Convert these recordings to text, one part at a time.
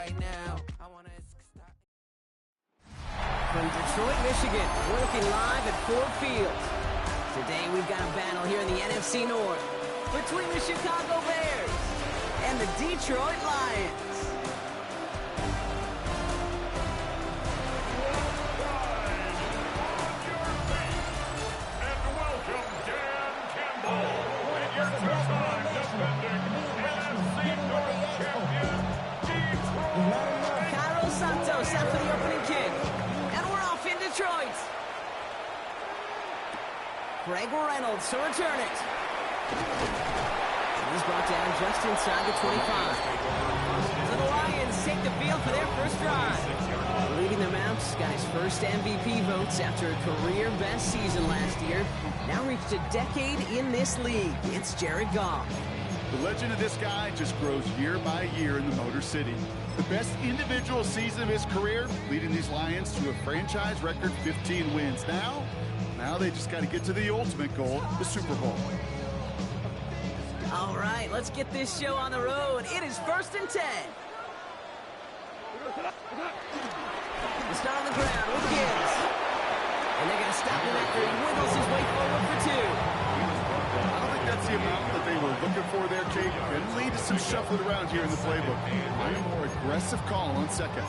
right now. I wanna stop. From Detroit, Michigan, we're looking live at Ford Field. Today we've got a battle here in the NFC North between the Chicago Bears and the Detroit Lions. Set for the opening kick, and we're off in Detroit. Greg Reynolds to return it. He's brought down just inside the 25. So the Lions take the field for their first drive. Leading them out, got his first MVP votes after a career-best season last year. Now reached a decade in this league. It's Jared Goff. The legend of this guy just grows year by year in the Motor City. The best individual season of his career, leading these Lions to a franchise record 15 wins. Now they just got to get to the ultimate goal, the Super Bowl. All right, let's get this show on the road. It is 1st and 10. The start on the ground with Gibbs. And they're going to stop him after he wiggles his way forward for 2. I don't think that's the amount that they were looking for there, Kate. It'll lead to some shuffling around here in the playbook. A more aggressive call on second.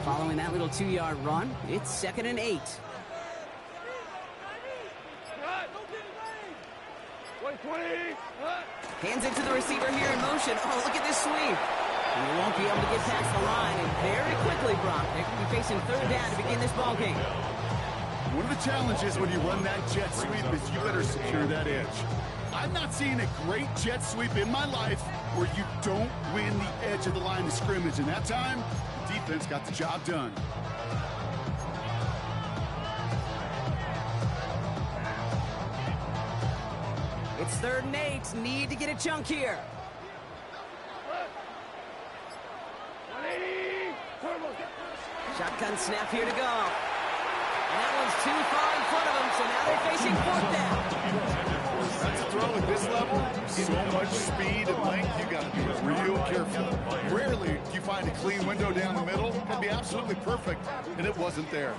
Following that little 2-yard run, it's 2nd and 8. Hands it to the receiver here in motion. Oh, look at this sweep. He won't be able to get past the line, and very quickly, Brock, they're going to be facing 3rd down to begin this ballgame. One of the challenges when you run that jet sweep is you better secure that edge. I've not seen a great jet sweep in my life where you don't win the edge of the line of scrimmage, and that time, the defense got the job done. It's 3rd and 8. Need to get a chunk here. Shotgun snap here to go. And that one's too far in front of them, so now they're facing 4th down. That's a throw at this level. So much speed and length, you got to be real careful. Rarely do you find a clean window down the middle. That'd be absolutely perfect, and it wasn't there.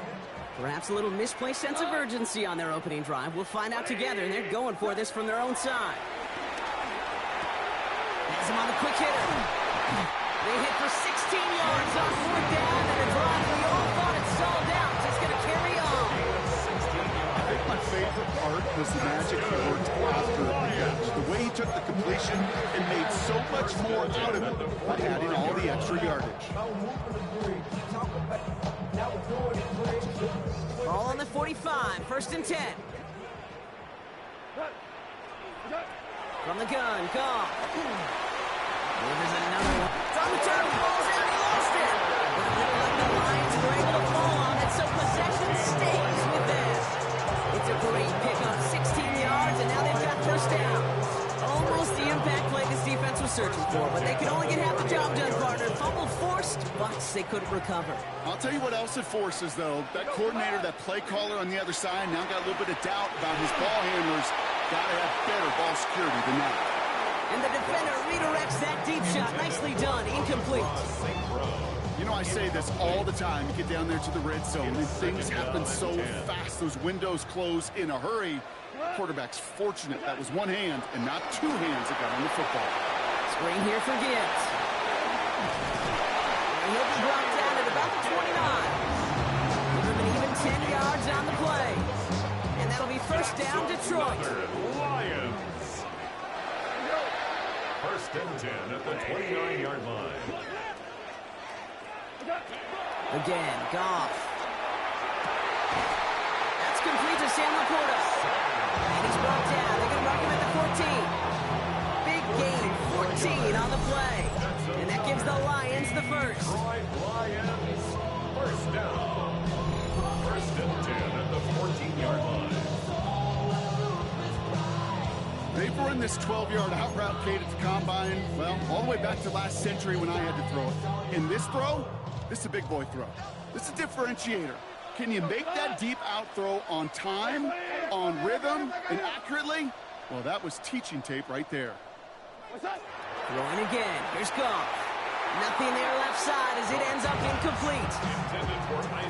Perhaps a little misplaced sense of urgency on their opening drive. We'll find out together, and they're going for this from their own side. Has him on the quick hitter. They hit for 16 yards on 4th down, and a drive we all thought it stalled out. Just going to carry on. I think my favorite part was the magic that worked after the catch. The way he took the completion and made so much more out of it by adding all the extra yardage. Ball on the 45, 1st and 10. From the gun, Goff. There's another one. It's on the turn, falls out, he lost it. With a little like the Lions were able to fall on it, so possession stays with them. It's a great pickup, 16 yards, and now they've got 1st down. Almost the impact play this defense was searching for, but they could only get half the job done, partner. Fumble forced, but they couldn't recover. I'll tell you what else it forces, though. That coordinator, that play caller on the other side, now got a little bit of doubt about his ball handlers. Got to have better ball security than that. And the defender redirects that deep shot. Nicely done. Incomplete. You know, I say this all the time. You get down there to the red zone, and things happen so fast. Those windows close in a hurry. Quarterback's fortunate that was one hand and not 2 hands that got on the football. Screen here for Gibbs. And he'll be brought down at about the 29. Give him an even 10 yards on the play. And that'll be 1st down, Detroit. Lions. 1st and 10 at the 29-yard line. Again, Goff. That's complete to Sam Laporta. And he's brought down. They're going to mark him at the 14. Big gain, 14 on the play. And that gives the Lions the first. Lions, 1st down. 1st and 10 at the 14-yard line. They've run this 12-yard out route, Kate, at the combine, well, all the way back to last century when I had to throw it. In this throw, This is a big boy throw. This is a differentiator. Can you make that deep out throw on time, on rhythm, and accurately? Well, that was teaching tape right there. Throwing again. Here's Goff. Nothing there left side as it ends up incomplete.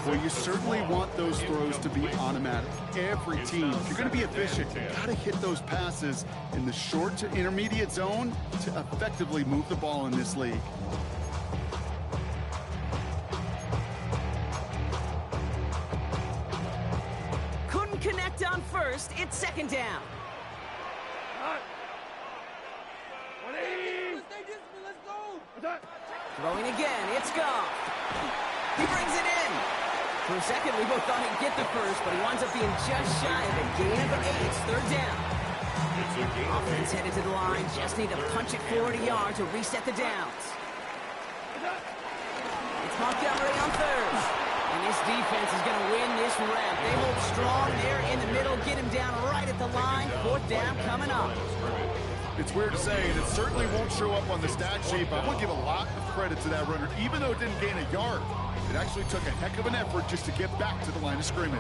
Well, you certainly want those throws to be automatic. Every team, if you're going to be efficient, you got to hit those passes in the short to intermediate zone to effectively move the ball in this league. Couldn't connect on first. It's second down. Throwing again, it's Goff. He brings it in. For a second, we both thought he'd get the first, but he winds up being just shy of a gain of 8. It's third down. Offense headed to the line. Just need to punch it 40 yards to reset the downs. It's Montgomery on third. And this defense is going to win this rep. They hold strong there in the middle, get him down right at the line. Fourth down coming up. It's weird to say, and it certainly won't show up on the stat sheet, but I would give a lot of credit to that runner. Even though it didn't gain a yard, it actually took a heck of an effort just to get back to the line of scrimmage.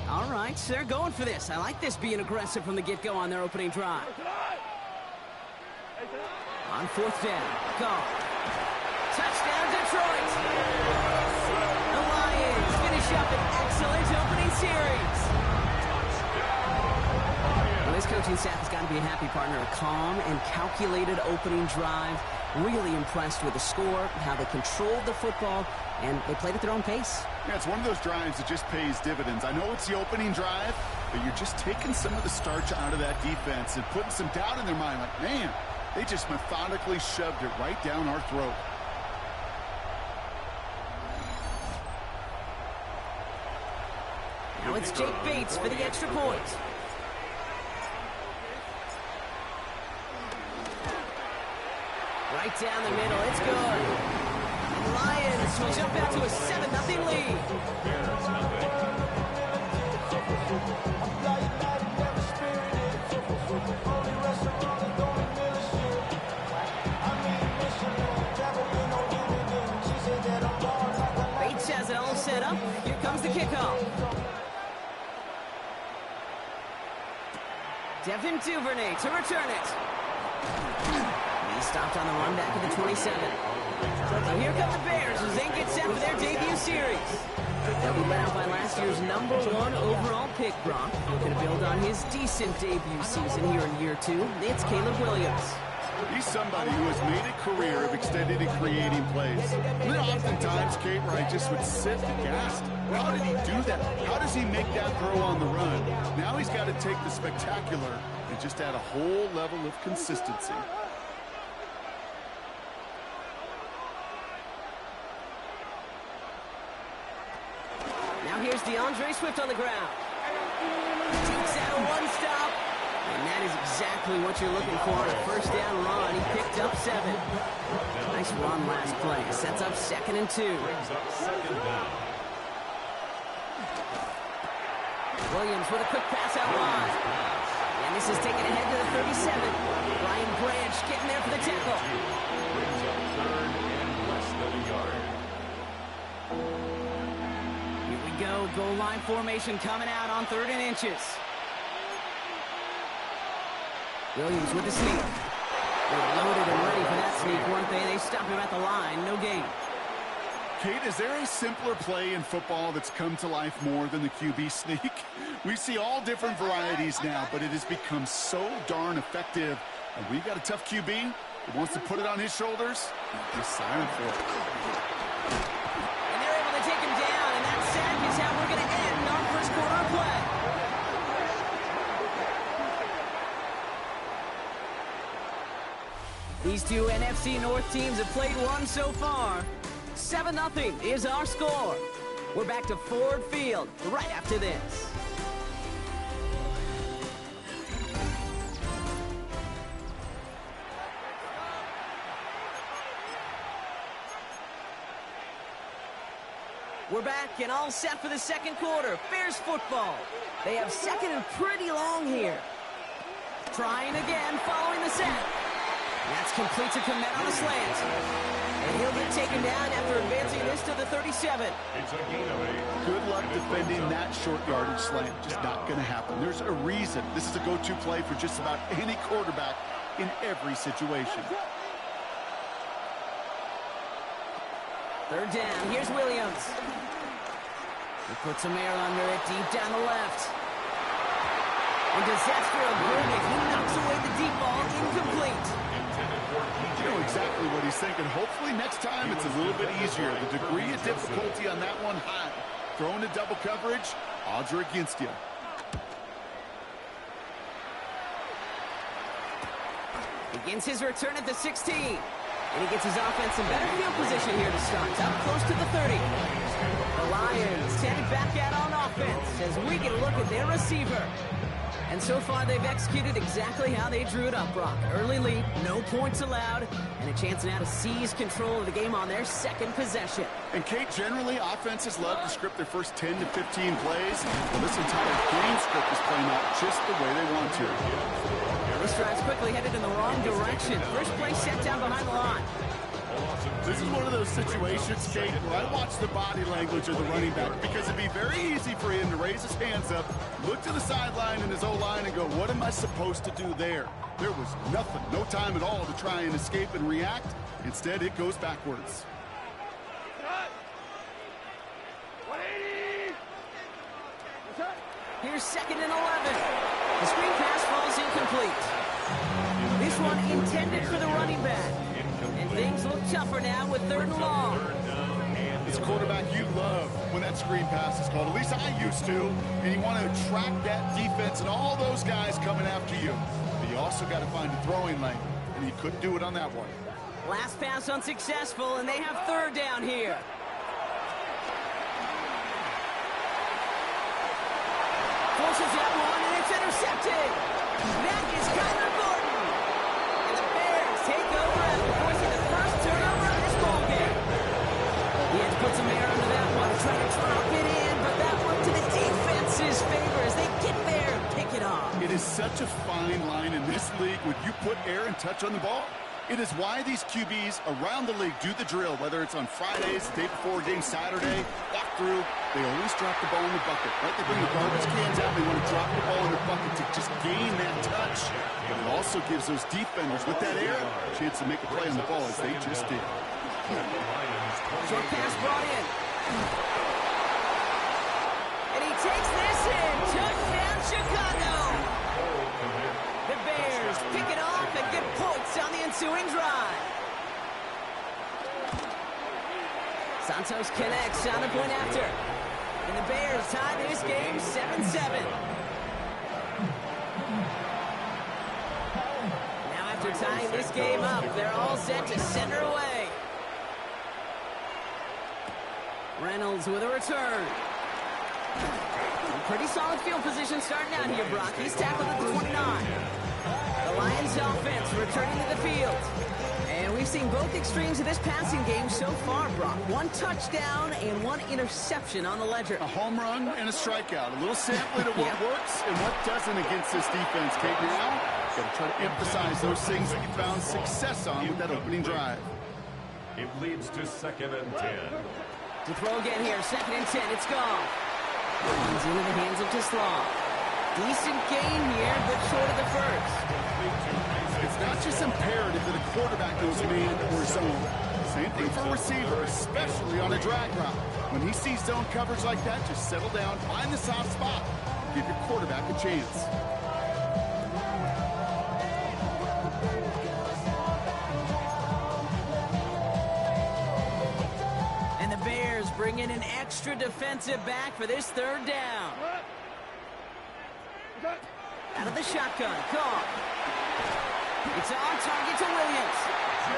All right, so they're going for this. I like this being aggressive from the get-go on their opening drive. On fourth down, Goff. Touchdown, Detroit. The Lions finish up an excellent opening series. Well, this coaching staff has got to be a happy partner. A calm and calculated opening drive. Really impressed with the score, how they controlled the football, and they played at their own pace. Yeah, it's one of those drives that just pays dividends. I know it's the opening drive, but you're just taking some of the starch out of that defense and putting some doubt in their mind. Like, man, they just methodically shoved it right down our throat. Now it's Jake Bates for the extra point. Right down the middle, it's good. And the Lions will jump out to a 7-0 lead. Bates has it all set up. Here comes the kickoff. Devin Duvernay to return it. He stopped on the run back at the 27. So here come the Bears as they get set for their debut series. They'll be led out by last year's #1 overall pick, Brock. Looking to build on his decent debut season here in year 2. It's Caleb Williams. He's somebody who has made a career of extending and creating plays. And there are oftentimes, Kate, where I just would sit aghast. How did he do that? How does he make that throw on the run? Now he's got to take the spectacular and just add a whole level of consistency. Now here's DeAndre Swift on the ground. Takes out a one-stop. And that is exactly what you're looking for. A first down run. He picked up 7. Nice run last play. Sets up 2nd and 2. Williams with a quick pass out wide. And this is taken ahead to the 37. Ryan Branch getting there for the tackle. Brings up 3rd and less than a yard. Here we go. Goal line formation coming out on 3rd and inches. Williams with the sneak. They were loaded and ready for that sneak, weren't they? They stopped him at the line. No gain. Kate, is there a simpler play in football that's come to life more than the QB sneak? We see all different varieties now, but it has become so darn effective. And we've got a tough QB who wants to put it on his shoulders. Just silent for it. And they're able to take him down, and that sack is how we're going to end our first quarter of play. These two NFC North teams have played one so far. 7-0 is our score. We're back to Ford Field right after this. We're back and all set for the second quarter. Bears football. They have second and pretty long here. Trying again, following the set. That's complete to commit on a slant. And he'll get taken down after advancing this to the 37. It's a gain of 8. Good luck defending that short yardage slant. Just not going to happen. There's a reason this is a go-to play for just about any quarterback in every situation. Third down. Here's Williams. He puts some air under it, deep down the left. And disaster averted. He knocks away the deep ball, incomplete. You know exactly what he's thinking. Hopefully next time it's a little bit easier. The degree of difficulty on that one high. Throwing to double coverage, odds are against you. Begins his return at the 16. And he gets his offense in better field position here to start. Up close to the 30. The Lions headed back out on offense as we get a look at their receiver. And so far, they've executed exactly how they drew it up, Brock. Early lead, no points allowed, and a chance now to seize control of the game on their second possession. And, Kate, generally, offenses love to script their first 10 to 15 plays. Well, this entire game script is playing out just the way they want to. This drive's quickly headed in the wrong direction. First play set down behind the line. This is one of those situations, Kate, where I watch the body language of the running back because it'd be very easy for him to raise his hands up, look to the sideline in his O-line and go, what am I supposed to do there? There was nothing, no time at all to try and escape and react. Instead, it goes backwards. Here's 2nd and 11. The screen pass falls incomplete. This one intended for the running back. And things look tougher now with 3rd and long. As a quarterback, you love when that screen pass is called. At least I used to. And you want to attract that defense and all those guys coming after you. But you also got to find a throwing lane. And he couldn't do it on that one. Last pass unsuccessful, and they have 3rd down here. Forces that one, and it's intercepted. That is Kyler Gordon. And the Bears take over after forcing the first turnover of this ball game. He had to put some air under that one to try to drop it in, but that one to the defense's favor as they get there and pick it off. It is such a fine line in this league when you put air and touch on the ball. It is why these QBs around the league do the drill, whether it's on Fridays, the day before a game, Saturday, walk through. They always drop the ball in the bucket, right? They bring the garbage cans out. They want to drop the ball in the bucket to just gain that touch. But it also gives those defenders with that air a chance to make a play on the ball as they just did. Short pass brought in. And he takes this in. Touchdown, Chicago. The Bears pick it off and get points on the ensuing drive. Santos connects on the point after. And the Bears tie this game 7-7. Now after tying this game up, they're all set to send her away. Reynolds with a return. Pretty solid field position starting out here, Brock. He's tackled at the 29. The Lions offense returning to the field. And we've seen both extremes of this passing game so far, Brock. 1 touchdown and 1 interception on the ledger. A home run and a strikeout. A little sampling of what works and what doesn't against this defense, Kate. Now, got to try to emphasize those things that you found success on with that opening drive. It leads to 2nd and 10. To throw again here, 2nd and 10. It's gone. He's into the hands of Tislau. Decent gain here, but short of the first. It's not just imperative that a quarterback goes man or zone. Same thing for a receiver, especially on a drag route. When he sees zone coverage like that, just settle down, find the soft spot, give your quarterback a chance. And the Bears bring in an extra defensive back for this 3rd down. Out of the shotgun, call. It's on target to Williams.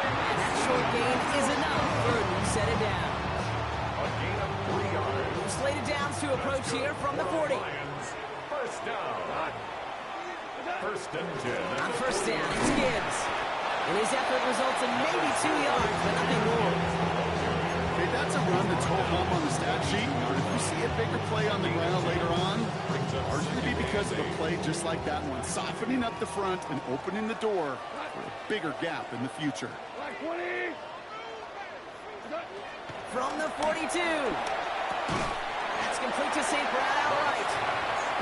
And that short gain is enough. Burton set it down. A gain of 3 yards. Slated downs to approach here from the 40. Lions, first down. 1st and 10. On first down, it's Gibbs. And his effort results in maybe 2 yards, but nothing more. that's a run that's ho hum on the stat sheet, but if you see a bigger play on the ground later on, it's going to be because of a play just like that one, softening up the front and opening the door for a bigger gap in the future. From the 42. That's complete to St. Brown outright.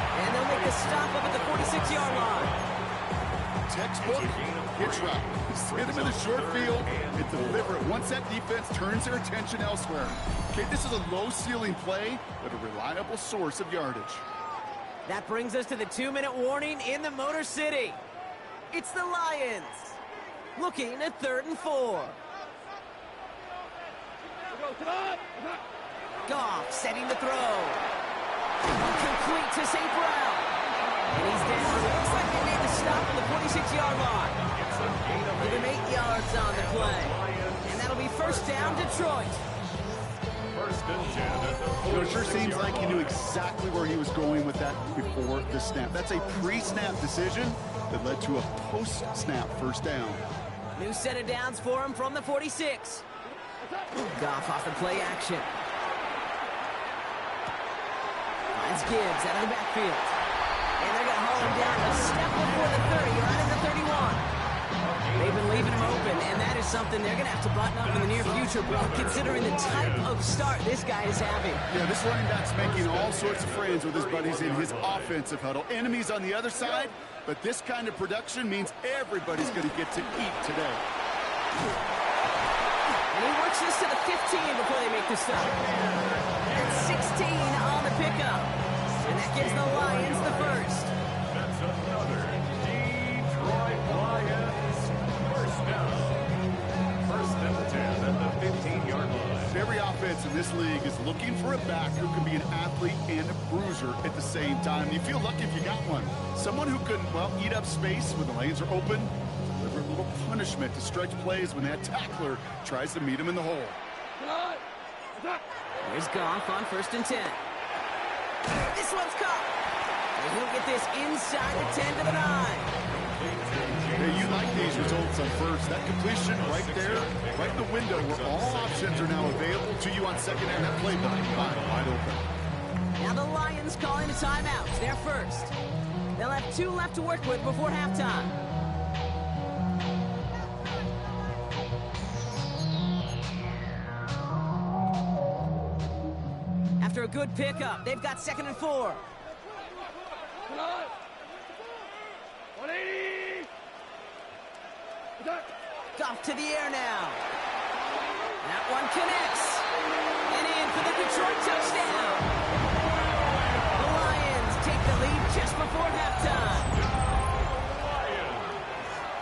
And they'll make the stop up at the 46-yard line. Textbook hitch route. Hit him in the short field and deliver it once that defense turns their attention elsewhere. Okay, this is a low-ceiling play, but a reliable source of yardage. That brings us to the 2-minute warning in the Motor City. It's the Lions looking at 3rd and 4. Goff setting the throw. Complete to St. Brown. And he's down. Looks like they made the stop on the 46-yard line. Give him 8 yards on the play. And that'll be first down, Detroit. First and 10 at the It sure seems like he knew exactly where he was going with that before the snap. That's a pre-snap decision that led to a post-snap first down. New set of downs for him from the 46. Goff off the play action. Finds Gibbs out of the backfield. And they're going to haul him down a step before the 30, right at the 31. They've been leaving him open, and that is something they're going to have to button up in the near future, bro, considering the type of start this guy is having. Yeah, this running back's making all sorts of friends with his buddies in his offensive huddle. Enemies on the other side, but this kind of production means everybody's going to get to eat today. And he works this to the 15 before they make the stop. And 16 on the pickup. And that gives the Lions the first. That's another Detroit Lions first down. First and 10 at the 15-yard line. Every offense in this league is looking for a back who can be an athlete and a bruiser at the same time. You feel lucky if you got one. Someone who can, well, eat up space when the lanes are open, deliver a little punishment to stretch plays when that tackler tries to meet him in the hole. Here's Goff on first and 10. This one's caught. And he'll get this inside the 10 to the 9. Hey, you like these results on first. That completion right there, right in the window where all options are now available to you on second and that playbook wide open. Now the Lions calling a timeout. They're first. They'll have 2 left to work with before halftime. After a good pickup, they've got 2nd and 4. 180! Goff to the air now. That one connects. And in for the Detroit touchdown. The Lions take the lead just before halftime.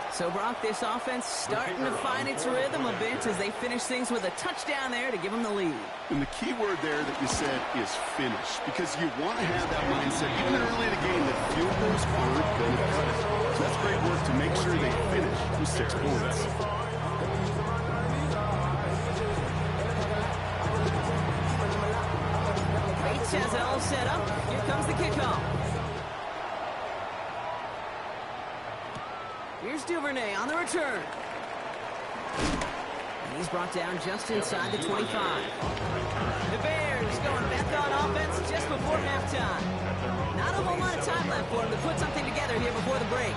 So, Brock, this offense starting to find its rhythm a bit as they finish things with a touchdown there to give them the lead. And the key word there that you said is finish, because you want to have that mindset, even early in the game, that field goals aren't going to cut it. So that's great work to make sure they finish with 6 points. Bates has it all set up. Here comes the kickoff. Here's Duvernay on the return. And he's brought down just inside the 25. The Bears going back on offense just before halftime. Not a whole lot of time left for them to put something together here before the break.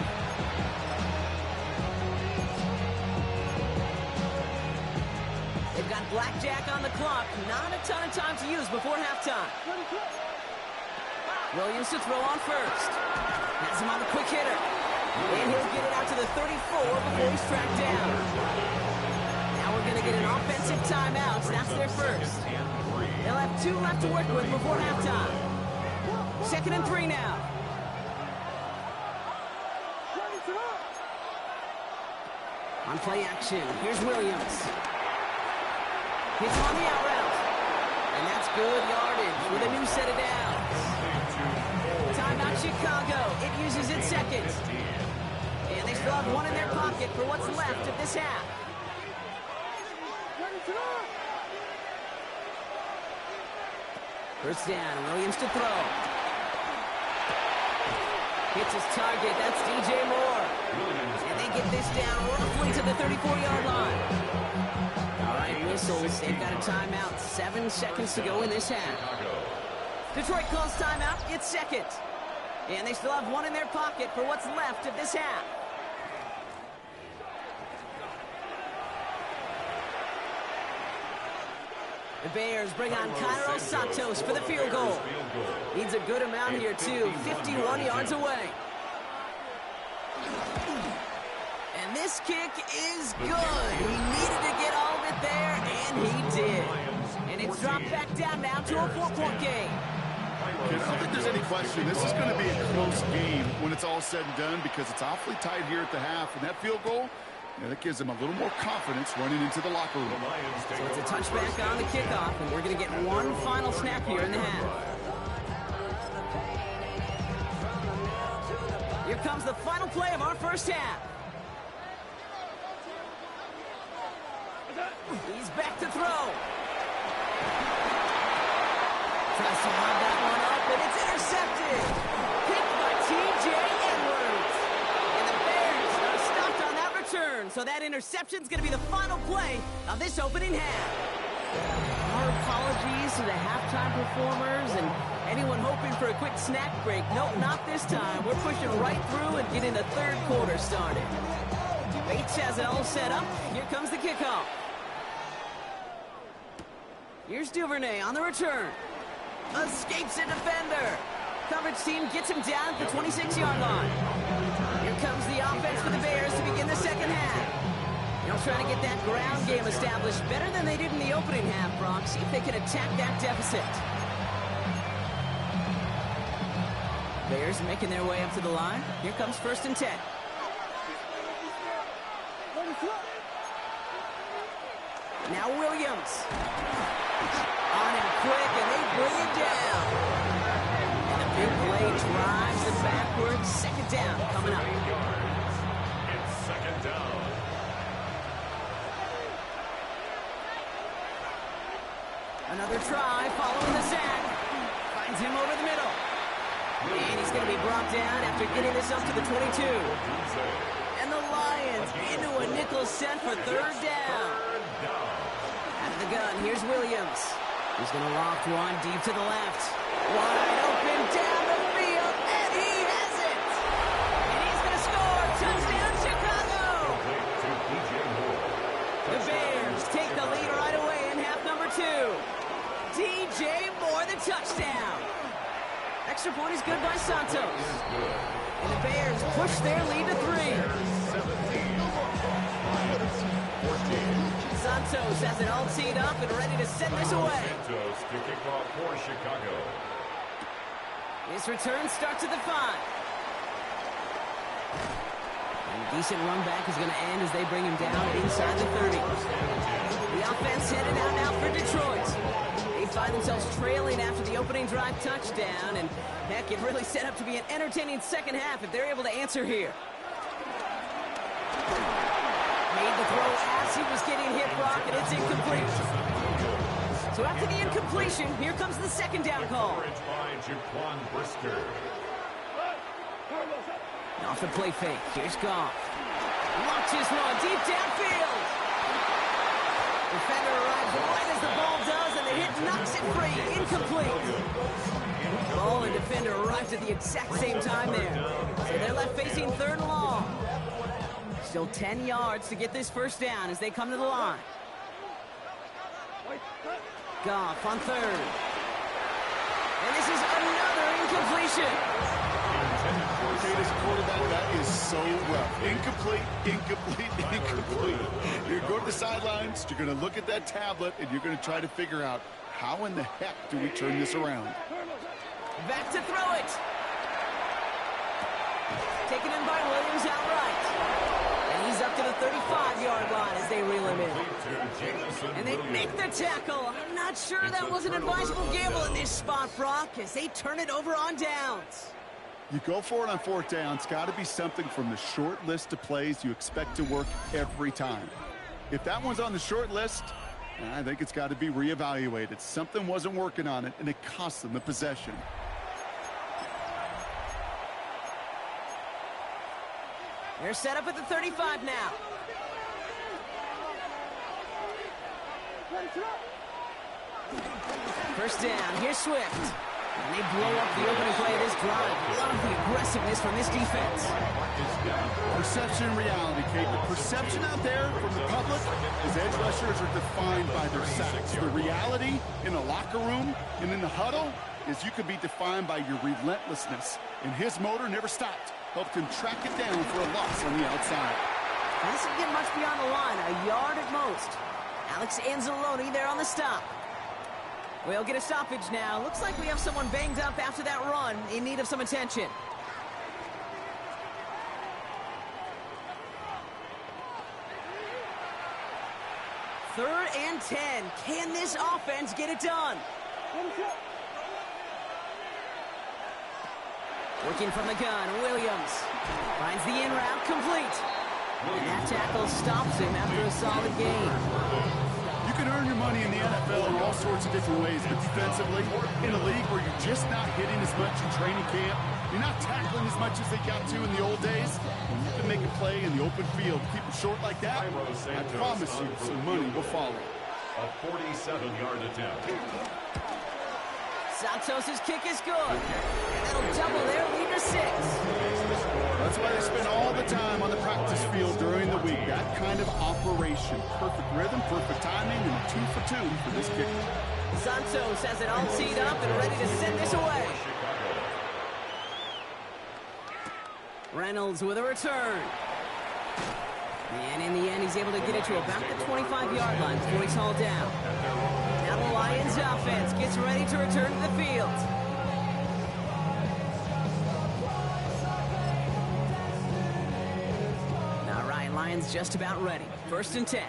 They've got blackjack on the clock. Not a ton of time to use before halftime. Williams to throw on first. Has him on the quick hitter. And he'll get it out to the 34 before he's tracked down. Now we're going to get an offensive timeout. That's their first. They'll have 2 left to work with before halftime. 2nd and 3 now. On play action, here's Williams. Hits on the out route. And that's good yardage with a new set of downs. Timeout Chicago. It uses its second. And they still have 1 in their pocket for what's left of this half. First down, Williams to throw. Hits his target, that's DJ Moore. And they get this down roughly to the 34-yard line. All right, whistles. They've got a timeout. 7 seconds to go in this half. Detroit calls timeout. It's second. And they still have one in their pocket for what's left of this half. The Bears bring on Cairo Santos for the field goal. Needs a good amount here, too. 51 yards away. And this kick is good. He needed to get all of it there, and he did. And it's dropped back down now to a 4-point game. I don't think there's any question. This is going to be a close game when it's all said and done because it's awfully tight here at the half. And that field goal, that gives them a little more confidence running into the locker room. So it's a touchback on the kickoff, and we're going to get one final snap here in the half. Here comes the final play of our first half. He's back to throw. Tries to lob that one up, but it's intercepted. Picked by T.J. Edwards. And the Bears are stopped on that return, so that interception's going to be the final play of this opening half. Our apologies to the halftime performers and anyone hoping for a quick snack break. Nope, not this time. We're pushing right through and getting the third quarter started. Bates has it all set up. Here comes the kickoff. Here's Duvernay on the return. Escapes a defender. Coverage team gets him down at the 26-yard line. Here comes the offense for the Bears to begin the second half. They'll try to get that ground game established better than they did in the opening half, Brock. See if they can attack that deficit. Bears making their way up to the line. Here comes 1st and 10. Now Williams. On him quick, and they bring it down. And a big play drives them backwards. Second down coming up. It's second down. Another try following the sack. Finds him over the middle. And he's going to be brought down after getting this up to the 22. And the Lions into a nickel set for third down. Out of the gun, here's Williams. He's going to loft one deep to the left. Wide open down the field, and he has it! And he's going to score! Touchdown, Chicago! The Bears take the lead right away in half number 2. DJ Moore, the touchdown. Extra point is good by Santos. And the Bears push their lead to 3. Santos has it all teed up and ready to send this away. Santos to kick off for Chicago. His return starts at the 5. And a decent run back is going to end as they bring him down inside the 30. The offense headed out now for Detroit. They find themselves trailing after the opening drive touchdown, and heck, it really set up to be an entertaining second half if they're able to answer here. Made the throw as he was getting hit, Brock, and it's incomplete. So after the incompletion, here comes the second down call. Off the play fake, here's Goff. Launches one deep downfield. Defender arrives right as the ball does, and the hit knocks it free. Incomplete. Ball and defender arrived at the exact same time there. So they're left facing third and long. Still 10 yards to get this first down as they come to the line. Goff on third. And this is another incompletion. Okay, this quarterback, that is so rough. Incomplete, incomplete, incomplete. You're going to the sidelines, you're going to look at that tablet, and you're going to try to figure out how in the heck do we turn this around. Back to throw it. Taken in by Williams outright. And he's up to the 35-yard line as they reel him in. And they make the tackle. I'm not sure that was an advisable gamble in this spot, Brock, as they turn it over on downs. You go for it on fourth down. It's got to be something from the short list of plays you expect to work every time. If that one's on the short list, I think it's got to be reevaluated. Something wasn't working on it, and it cost them the possession. They're set up at the 35 now. First down, here's Swift. And they blow up the opening play of this drive. Love the aggressiveness from this defense. Perception and reality, Kate. The perception out there from the public is edge rushers are defined by their sacks. The reality in the locker room and in the huddle is you could be defined by your relentlessness. And his motor never stopped. Helped him track it down for a loss on the outside. Doesn't get much beyond the line, a yard at most. Alex Anzalone there on the stop. We'll get a stoppage now. Looks like we have someone banged up after that run in need of some attention. Third and 10. Can this offense get it done? Working from the gun, Williams finds the in route complete. And that tackle stops him after a solid gain. You can earn your money in the NFL in all sorts of different ways, but defensively, in a league where you're just not hitting as much in training camp, you're not tackling as much as they got to in the old days, and you can make a play in the open field. Keep it short like that, I promise you some money will follow. A 47-yard attempt. Santos' kick is good. And that'll double their lead to 6. That's why they spend all the time on the practice field during the week. That kind of operation. Perfect rhythm, perfect timing, and 2 for 2 for this kick. Santos has it all teed up and ready to send this away. Reynolds with a return. And in the end, he's able to get it to about the 25-yard line before he's hauled down. Now the Lions offense gets ready to return to the field. All right, Lions just about ready. First and 10.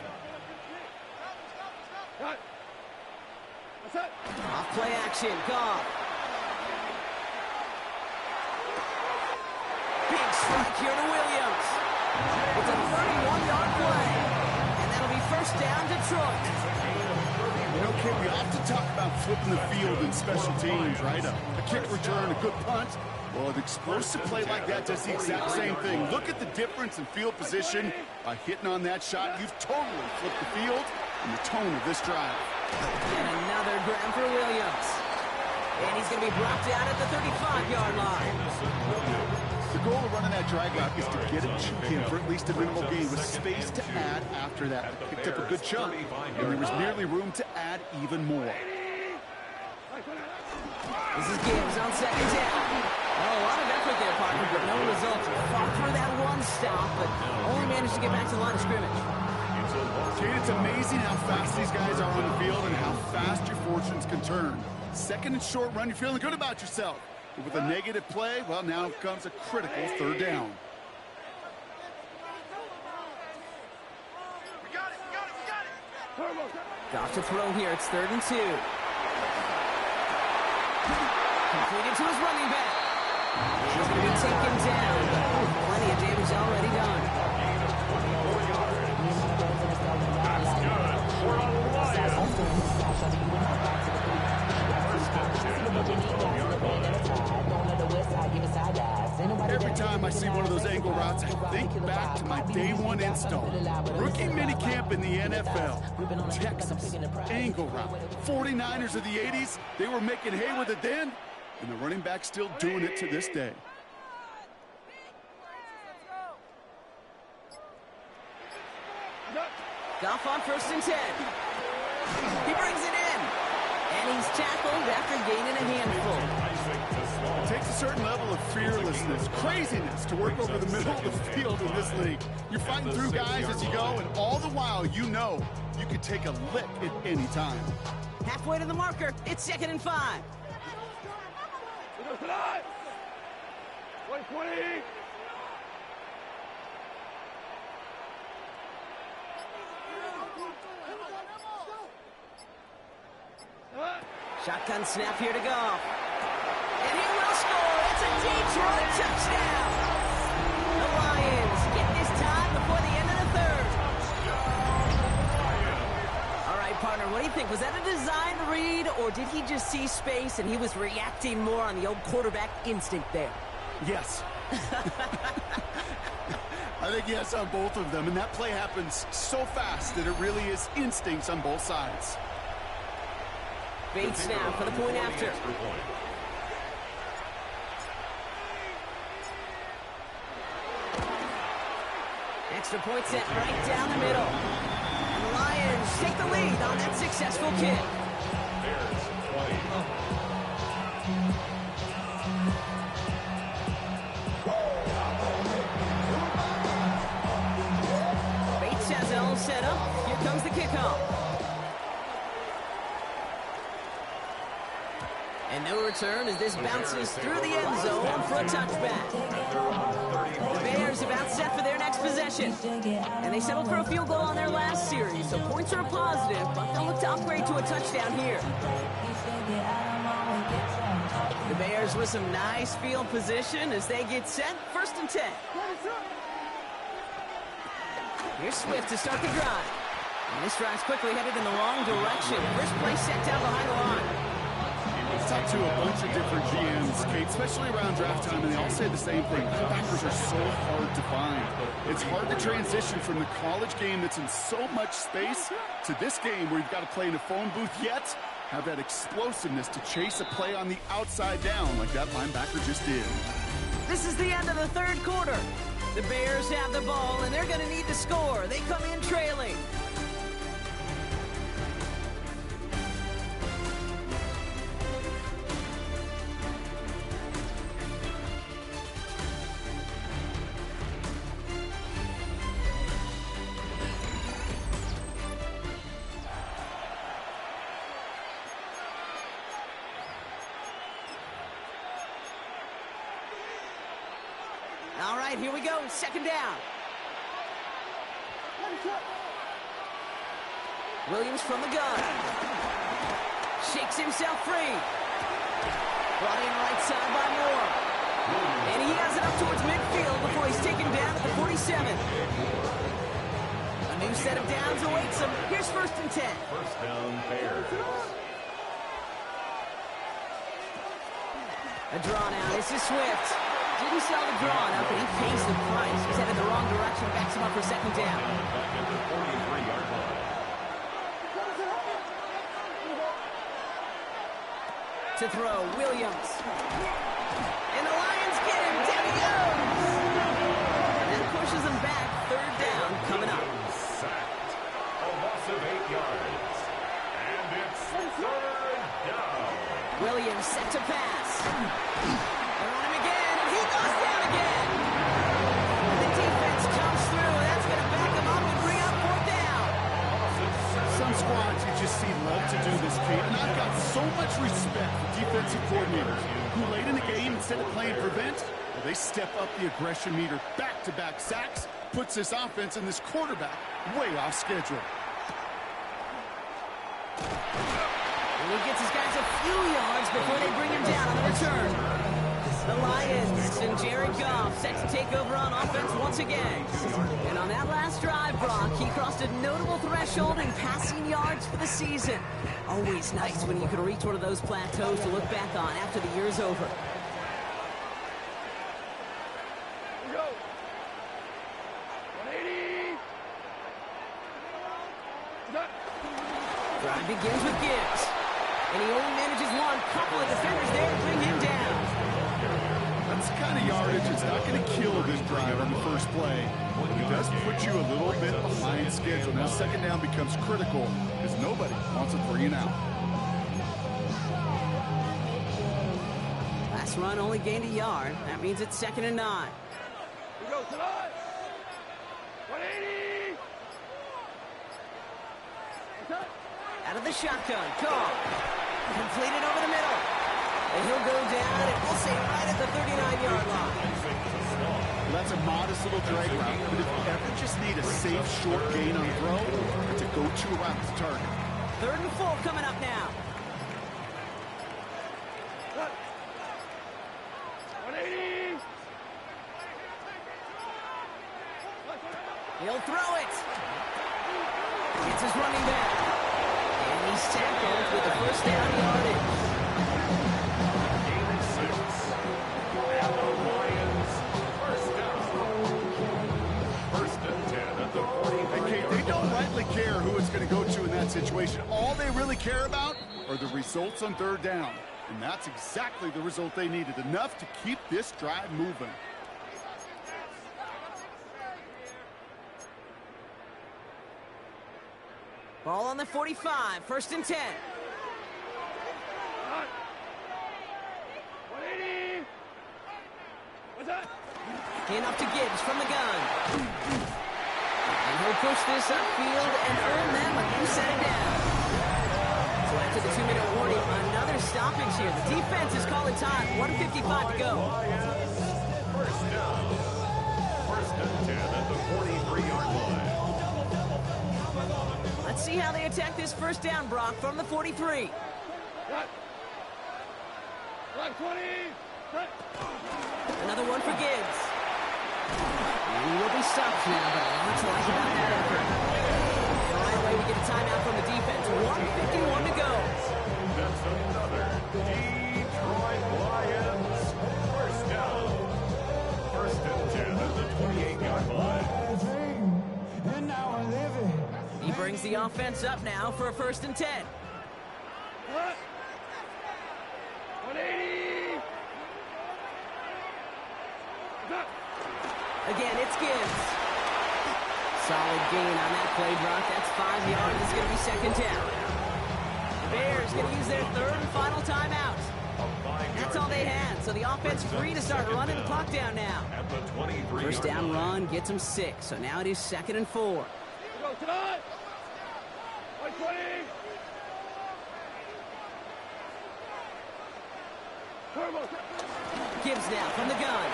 Off play action, Goff. Big strike here to Williams. It's a 31-yard play. And that'll be first down, Detroit. You know, Kid, we often talk about flipping the field in special teams, right? A kick return, a good punt. Well, an explosive play like that does the exact same thing. Look at the difference in field position. By hitting on that shot, you've totally flipped the field and the tone of this drive. And another grab for Williams. And he's going to be brought down at the 35-yard line. The goal of running that drag route is to get it to him for at least a minimal gain with space to add after that. Picked up a good chunk, and there was nearly room to add even more. This is Gibbs on second down. Oh, a lot of effort there, partner, but no results. Fought for that one stop, but only managed to get back to the line of scrimmage. Jade, it's amazing how fast these guys are on the field and how fast your fortunes can turn. Second and short run, you're feeling good about yourself. But with a negative play, well, now comes a critical third down. Goff to throw here. It's 3rd and 2. Completed to his running back. And he's going to be taken down. Plenty of damage already done. That's good. We're on the Every time I see one of those angle routes, I think back to my day one install. Rookie minicamp in the NFL. Texas, angle route. 49ers of the 80s, they were making hay with it then, and the running back's still doing it to this day. Goff on 1st and 10. He brings it in. And he's tackled after gaining a handful. It takes a certain level of fearlessness, craziness to work over the middle of the field in this league. You're fighting through guys as you go, and all the while you know you could take a lick at any time. Halfway to the marker. It's 2nd and 5. Shotgun snap here to go. And he will score. It's a Detroit touchdown. The Lions get this time before the end of the 3rd. All right, partner, what do you think? Was that a design read, or did he just see space and he was reacting more on the old quarterback instinct there? Yes. I think yes on both of them, and that play happens so fast that it really is instincts on both sides. Bates now for the point after. Extra point set right down the middle. And the Lions take the lead on that successful kick. Bears 20. Bates has it all set up. Here comes the kickoff. And no return as this bounces through the end zone for a touchback. The Bears about set for their next possession. And they settled for a field goal on their last series, so points are a positive, but they'll look to upgrade to a touchdown here. The Bears with some nice field position as they get set, 1st and 10. Here's Swift to start the drive. And this drive's quickly headed in the wrong direction. First play set down behind the line. I've talked to a bunch of different GMs, Kate, especially around draft time, and they all say the same thing. Linebackers are so hard to find. It's hard to transition from the college game that's in so much space to this game where you've got to play in a phone booth, yet have that explosiveness to chase a play on the outside down like that linebacker just did. This is the end of the 3rd quarter. The Bears have the ball, and they're going to need to score. They come in trailing. All right, here we go. 2nd down. Williams from the gun. Shakes himself free. Brought in right side by Moore. And he has it up towards midfield before he's taken down at the 47. A new set of downs awaits him. Here's 1st and 10. First down, Bears. A draw now. This is Swift. Didn't sell the draw enough, and he pays the price. He's headed the wrong direction, backs him up for 2nd down. Back at the 43-yard line. To throw, Williams. And the Lions get him. Down he goes. And that pushes him back. 3rd down coming up. Sacked. A loss of 8 yards. And it's 3rd down. Williams set to pass. They're on him again, and he goes down again. And the defense comes through. That's going to back him up and bring up 4th down. Some squads you just see love to do this, Kate, and I've got so much respect for defensive coordinators who late in the game, instead of playing prevent, well, they step up the aggression meter. Back-to-back sacks puts this offense and this quarterback way off schedule. And he gets his guys a few yards before they bring him down on the return. The Lions and Jared Goff set to take over on offense once again. And on that last drive, Brock, he crossed a notable threshold in passing yards for the season. Always nice when you can reach one of those plateaus to look back on after the year's over. Drive begins with Gibbs. And he only manages one. Couple of defenders there to bring him down. That's the kind of yardage that's not going to kill this drive on the first play. It does put you a little bit behind schedule. Now 2nd down becomes critical because nobody wants a 3 and out. Last run only gained a yard. That means it's 2nd and 9. We go tonight. 180. Out of the shotgun. Call. Completed over the middle. And he'll go down, and we'll say right at the 39-yard line. Well, that's a modest little drag route, but if you ever just need a safe, short gain on the throw, it's a go-to route to target. 3rd and 4 coming up now. 180. He'll throw it. It's his running back. And he's tackled with the 1st down yardage. care who it's going to go to in that situation. All they really care about are the results on third down. And that's exactly the result they needed, enough to keep this drive moving. Ball on the 45, 1st and 10. 180. What's that? Hand off to Gibbs from the gun. And he'll push this upfield and earn them a new set of downs. So after the 2-minute warning, another stoppage here. The defense is calling time. 1:55 to go. First down. 1st and 10 at the 43-yard line. Let's see how they attack this 1st down, Brock, from the 43. Cut. Right 20. Cut. Another one for Gibbs. And he will be stopped now, but not like about that effort. And right away, we get a timeout from the defense. 1:51 to go. That's another Detroit Lions 1st down. 1st and 10 at the 28-yard line. He brings the offense up now for a 1st and 10. Cut. 180. Cut. Again, it's Gibbs. Solid gain on that play, Brock. That's 5 yards. It's going to be 2nd down. The Bears going to use their 3rd and final timeout. That's all they had. So the offense free to start running the clock down now. At the 23-yard 1st down line. run gets them 6. So now it is 2nd and 4. We go tonight. 120. Turbo. Gibbs now from the gun.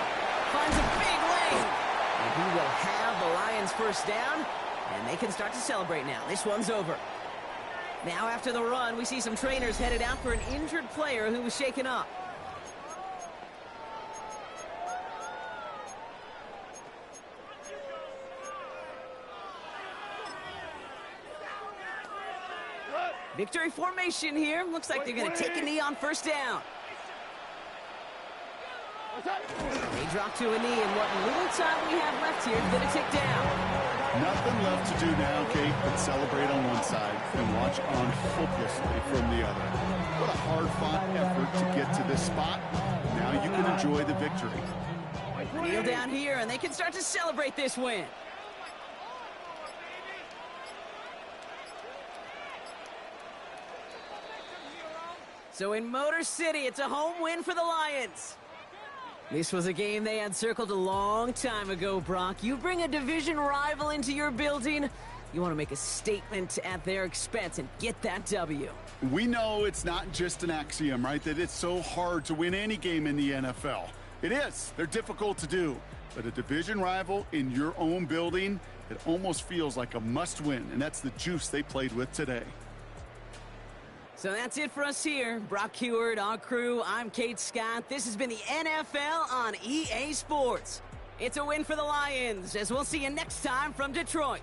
Finds a big lane. And he will have the Lions 1st down. And they can start to celebrate now. This one's over. Now after the run, we see some trainers headed out for an injured player who was shaken up. Cut. Victory formation here. Looks like they're going to take a knee on 1st down. What's that? They drop to a knee, and what little time we have left here is going to tick down. Nothing left to do now, Kate, but celebrate on one side and watch on hopelessly from the other. What a hard-fought effort to get to this spot. Now you can enjoy the victory. Kneel down here, and they can start to celebrate this win. So in Motor City, it's a home win for the Lions. This was a game they had circled a long time ago, Brock. You bring a division rival into your building, you want to make a statement at their expense and get that W. We know it's not just an axiom, right, that it's so hard to win any game in the NFL. It is. They're difficult to do. But a division rival in your own building, it almost feels like a must-win, and that's the juice they played with today. So that's it for us here. Brock Heward, our crew, I'm Kate Scott. This has been the NFL on EA Sports. It's a win for the Lions, as we'll see you next time from Detroit.